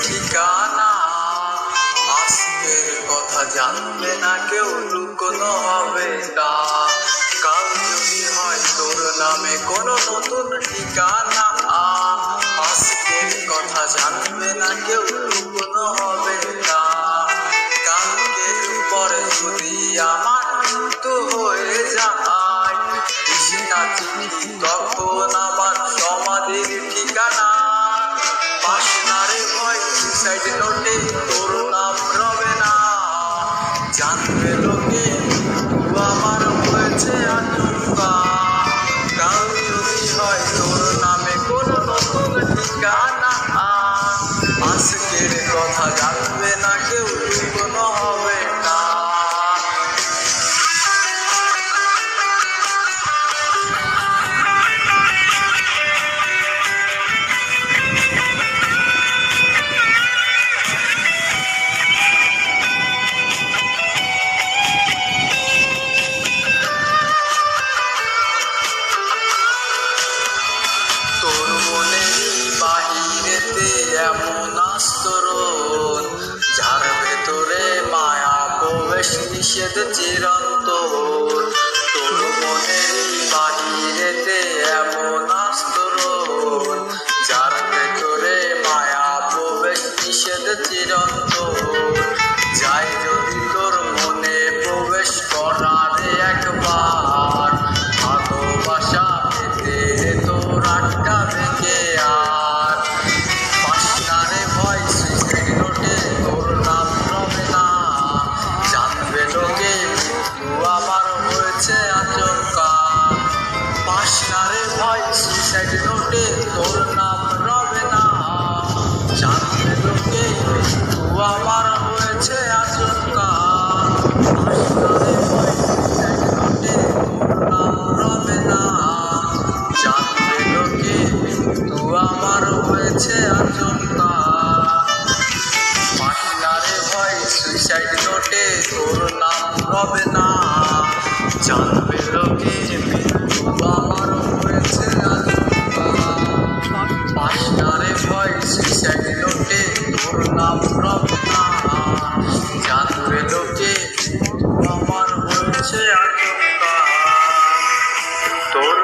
ঠিকানা। আজকের কথা জানবে না কেউ, লুকোনো হবে তা। কাল যদি হয় তোর নামে কোনো নতুন ঠিকানা, আজকের কথা জানবে না কেউ, লুকোনো হবে তা। কালকের পরে যদি আমার মৃত্যু হয়ে যায়, না চিঠি তখন আবার সমাধির ঠিকানা। পাশনারে ভয় সুইসাইড নোটে তোর নাম রবে না। জানবে লোকে আমার হয়েছে আচমকা। কাল যদি হয় তোর নামে কোনো নতুন ঠিকানা, আজকের কথা জানবে না কেউ, লুকোনো হবে না। তোর মনের বাহিরেতে এমন আস্তরণ, যার ভেতরে মায়া প্রবেশ নিষেধ চিরন্তন। তোর মনের বাহিরেতে এমন আস্তরণ, যার ভেতরে মায়া প্রবেশ নিষেধ চিরন্তন। যাই যদি তোর মনে প্রবেশ করার একবার, ভালোবাসা পেতে তোর আটকাবে কে আর। পাশনারে ভয় সুইসাইড নোটে তোর নাম রবে না। জানবে লোকে মৃত্যু আমার হয়েছে আচমকা। পাশনারে ভয় সুইসাইড নোটে তোর নাম রবে না। জানবে লোকে মৃত্যু আমার হয়েছে আচমকা। পাশনারে ভয় সুইসাইড নোটে তোর নাম রবে না। জানবে লোকে মৃত্যু আমার হয়েছে আচমকা। পাশনারে ভয় সুইসাইড নোটে তোর নাম রবে না। জানবে লোকে মৃত্যু আমার হয়েছে আচমকা। পাশনারে ভয় সুইসাইড নোটে তোর নাম রবে না। জানবে লোকে মৃত্যু আমার হয়েছে আচমকা। তোর